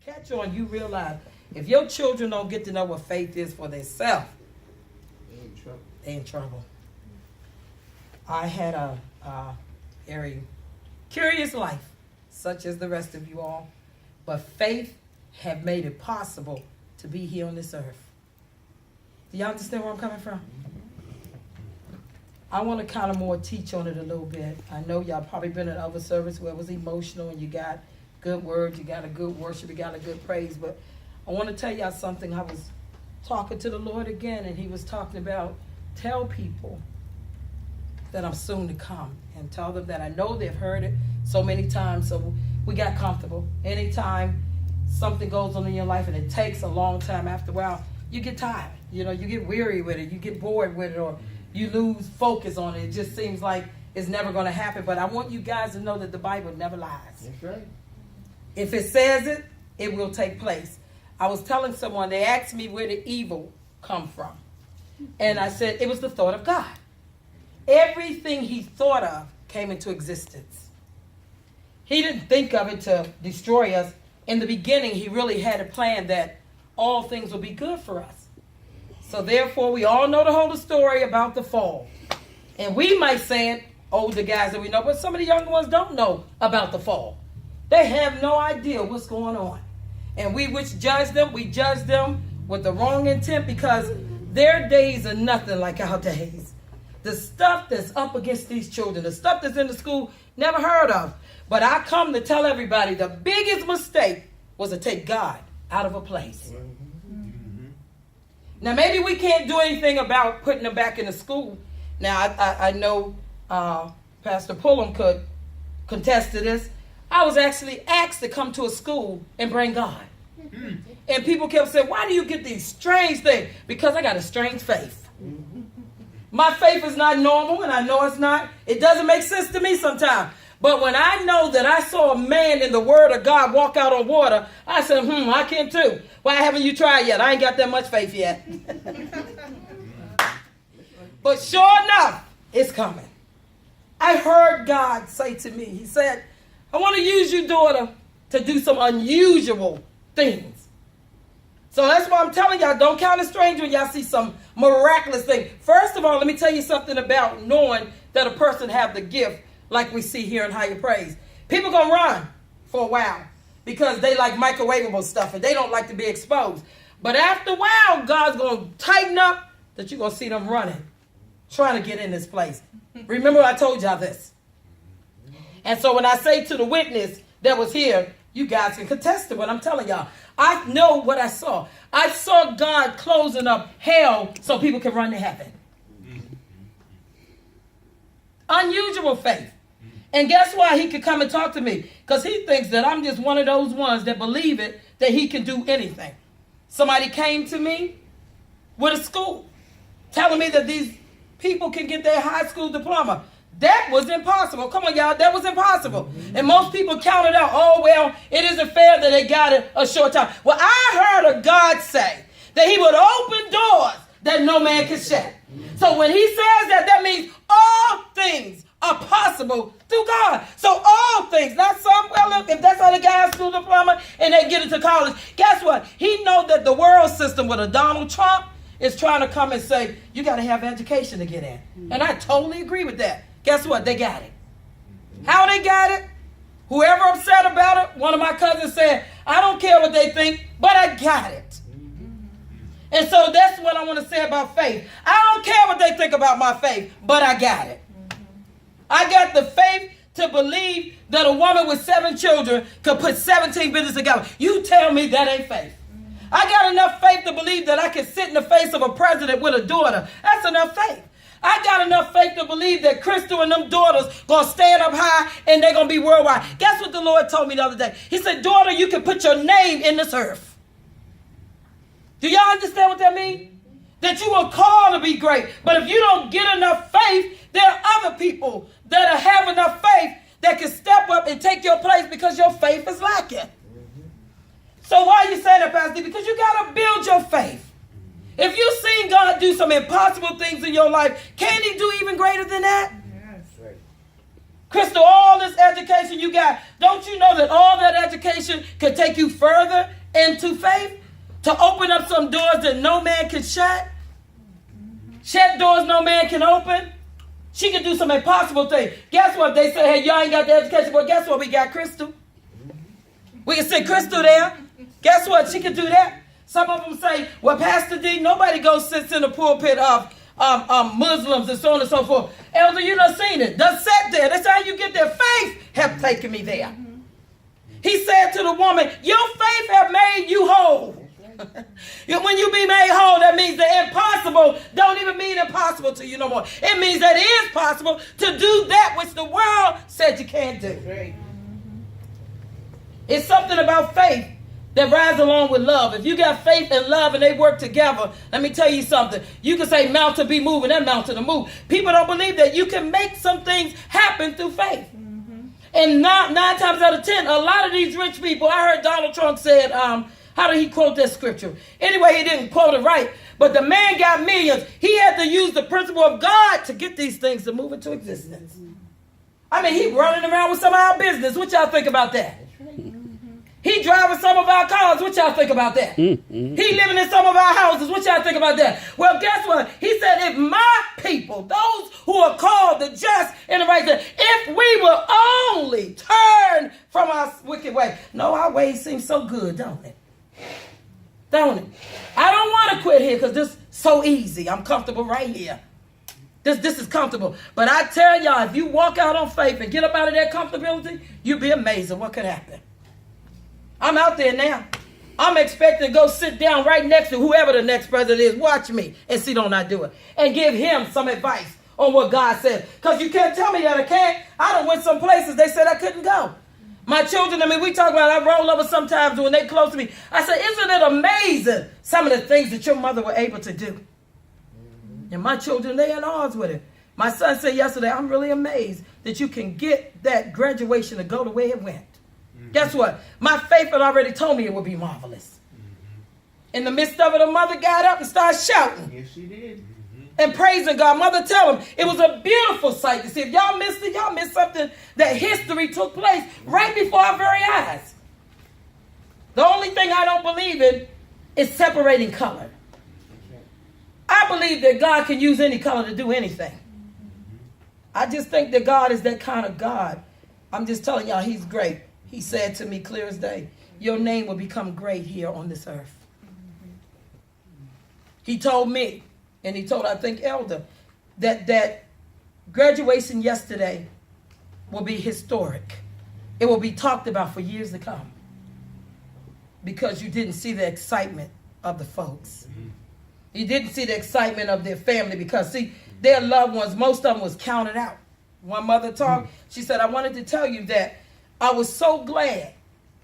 catch on, you realize if your children don't get to know what faith is for themselves, they're in trouble. I had a very curious life, such as the rest of you all, but faith have made it possible to be here on this earth. Do y'all understand where I'm coming from? I want to kind of more teach on it a little bit. I know y'all probably been in other service where it was emotional and you got good words, you got a good worship, you got a good praise, but I want to tell y'all something. I was talking to the Lord again, and he was talking about, tell people that I'm soon to come, and tell them that I know they've heard it so many times, so we got comfortable. Anytime something goes on in your life and it takes a long time, after a while, you get tired. You know, you get weary with it, you get bored with it, or you lose focus on it. It just seems like it's never going to happen. But I want you guys to know that the Bible never lies. That's right. If it says it, it will take place. I was telling someone, they asked me where the evil come from. And I said, it was the thought of God. Everything he thought of came into existence. He didn't think of it to destroy us. In the beginning, he really had a plan that all things will be good for us. So therefore, we all know the whole story about the fall. And we might say it, older guys that we know, but some of the younger ones don't know about the fall. They have no idea what's going on. And we which judge them, we judge them with the wrong intent, because their days are nothing like our days. The stuff that's up against these children, the stuff that's in the school, never heard of. But I come to tell everybody the biggest mistake was to take God out of a place. Now, maybe we can't do anything about putting them back in the school. Now, I know Pastor Pullum could contest to this. I was actually asked to come to a school and bring God. And people kept saying, why do you get these strange things? Because I got a strange faith. My faith is not normal, and I know it's not. It doesn't make sense to me sometimes. But when I know that I saw a man in the Word of God walk out on water, I said, I can too. Why haven't you tried yet? I ain't got that much faith yet. But sure enough, it's coming. I heard God say to me, he said, I want to use you, daughter, to do some unusual things. So that's why I'm telling y'all, don't count it strange when y'all see some miraculous thing. First of all, let me tell you something about knowing that a person have the gift like we see here in Higher Praise. People gonna run for a while because they like microwavable stuff and they don't like to be exposed. But after a while, God's gonna tighten up that you're gonna see them running, trying to get in this place. Remember I told y'all this. And so when I say to the witness that was here, you guys can contest to what I'm telling y'all. I know what I saw. I saw God closing up hell so people can run to heaven. Unusual faith. And guess why he could come and talk to me? Because he thinks that I'm just one of those ones that believe it, that he can do anything. Somebody came to me with a school telling me that these people can get their high school diploma. That was impossible. Come on, y'all. That was impossible. And most people counted out, oh, well, it isn't fair that they got it a short time. Well, I heard a God say that he would open doors that no man can shut. So when he says that, that means all things are possible through God. So all things, not some, well, if that's how they got a school diploma and they get into college, guess what? He knows that the world system with a Donald Trump is trying to come and say, you got to have education to get in. And I totally agree with that. Guess what? They got it. How they got it? Whoever upset about it, one of my cousins said, I don't care what they think, but I got it. And so that's what I want to say about faith. I don't care what they think about my faith, but I got it. I got the faith to believe that a woman with 7 children could put 17 businesses together. You tell me that ain't faith. I got enough faith to believe that I can sit in the face of a president with a daughter. That's enough faith. I got enough faith to believe that Crystal and them daughters going to stand up high and they're going to be worldwide. Guess what the Lord told me the other day? He said, daughter, you can put your name in this earth. Do y'all understand what that means? That you were called to be great. But if you don't get enough faith, there are other people that have enough faith that can step up and take your place because your faith is lacking. So why are you saying that, Pastor D? Because you got to build your faith. If you've seen God do some impossible things in your life, can he do even greater than that? Yes. Right. Crystal, all this education you got, don't you know that all that education could take you further into faith? To open up some doors that no man can shut? Shut doors no man can open? She can do some impossible things. Guess what? They say, hey, y'all ain't got the education. Well, guess what? We got Crystal. We can send Crystal there. Guess what? She can do that. Some of them say, well, Pastor D, nobody goes sits in the pulpit of Muslims and so on and so forth. Elder, you done seen it. Done sat there. That's how you get their faith have taken me there. He said to the woman, your faith have made you whole. When you be made whole, that means the impossible don't even mean impossible to you no more. It means that it is possible to do that which the world said you can't do. It's something about faith that rides along with love. If you got faith and love and they work together, let me tell you something. You can say mountain be moving, that mountain to move. People don't believe that you can make some things happen through faith. And nine times out of 10, a lot of these rich people, I heard Donald Trump said, how did he quote that scripture? Anyway, he didn't quote it right, but the man got millions. He had to use the principle of God to get these things to move into existence. I mean, he running around with some of our business. What y'all think about that? He driving some of our cars. What y'all think about that? He living in some of our houses. What y'all think about that? Well, guess what? He said, if my people, those who are called the just and the righteous, if we will only turn from our wicked way. No, our ways seem so good, don't it? Don't it? I don't want to quit here because this is so easy. I'm comfortable right here. This is comfortable. But I tell y'all, if you walk out on faith and get up out of that comfortability, you'll be amazed at what could happen. I'm out there now. I'm expecting to go sit down right next to whoever the next president is. Watch me and see don't I do it. And give him some advice on what God said. Because you can't tell me that I can't. I done went some places they said I couldn't go. My children, I mean, we talk about, I roll over sometimes when they close to me. I said, isn't it amazing some of the things that your mother were able to do? And my children, they in awe with it. My son said yesterday, I'm really amazed that you can get that graduation to go the way it went. Guess what? My faith had already told me it would be marvelous. In the midst of it, the mother got up and started shouting. Yes, she did. And praising God. Mother tell him it was a beautiful sight to see. If y'all missed it, y'all missed something that history took place right before our very eyes. The only thing I don't believe in is separating color. I believe that God can use any color to do anything. I just think that God is that kind of God. I'm just telling y'all, he's great. He said to me clear as day, your name will become great here on this earth. He told me, and he told, I think, Elder, that graduation yesterday will be historic. It will be talked about for years to come. Because you didn't see the excitement of the folks. You didn't see the excitement of their family because, see, their loved ones, most of them was counted out. One mother talked, she said, I wanted to tell you that I was so glad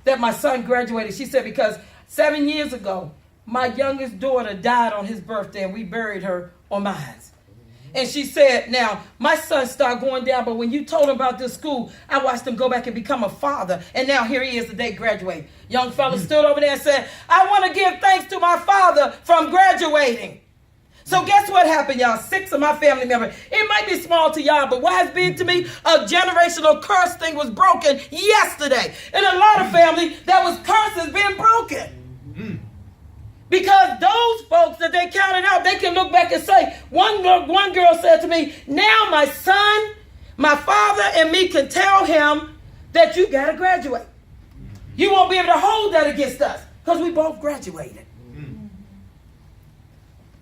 that my son graduated. She said, because 7 years ago, my youngest daughter died on his birthday and we buried her on mine. And she said, now, my son started going down, but when you told him about this school, I watched him go back and become a father. And now here he is the day graduate. Young fella stood over there and said, I want to give thanks to my father from graduating. So guess what happened, y'all? 6 of my family members. It might be small to y'all, but why it's big to me? A generational curse thing was broken yesterday. And a lot of family, that was curses being broken. Because those folks that they counted out, they can look back and say, one girl said to me, now my son, my father, and me can tell him that you got to graduate. You won't be able to hold that against us because we both graduated.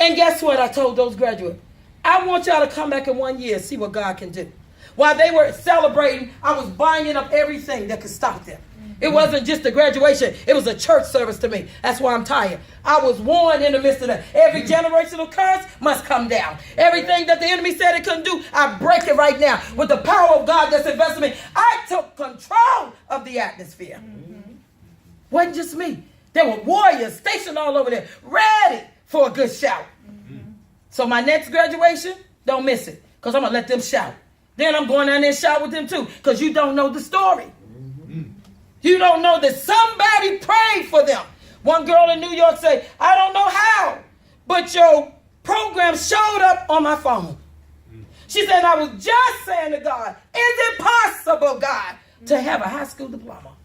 And guess what I told those graduates? I want y'all to come back in 1 year and see what God can do. While they were celebrating, I was binding up everything that could stop them. It wasn't just a graduation. It was a church service to me. That's why I'm tired. I was warned in the midst of that. Every generational curse must come down. Everything that the enemy said it couldn't do, I break it right now. With the power of God that's invested in me, I took control of the atmosphere. Wasn't just me. There were warriors stationed all over there, ready for a good shout. So my next graduation, don't miss it, because I'm going to let them shout. Then I'm going down there and shout with them too, because you don't know the story. You don't know that somebody prayed for them. One girl in New York said, I don't know how, but your program showed up on my phone. She said, I was just saying to God, is it possible, God, to have a high school diploma?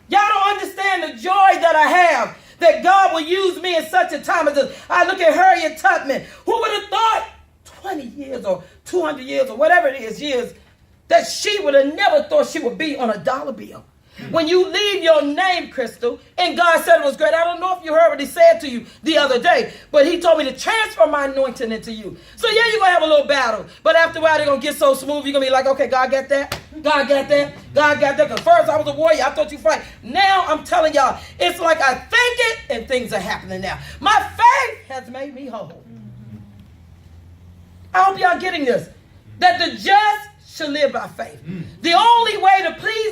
Y'all don't understand the joy that I have, that God will use me in such a time as this. I look at Harriet Tubman. Who would have thought 20 years or 200 years or whatever it is, years, that she would have never thought she would be on a dollar bill? When you leave your name, Crystal, and God said it was great. I don't know if you heard what he said to you the other day, but he told me to transfer my anointing into you. So yeah, you're going to have a little battle. But after a while, they're going to get so smooth, you're going to be like, okay, God got that. God got that. God got that. Because first I was a warrior. I thought you fight. Now I'm telling y'all, it's like I think it and things are happening now. My faith has made me whole. I hope y'all getting this. That the just shall live by faith. The only way to please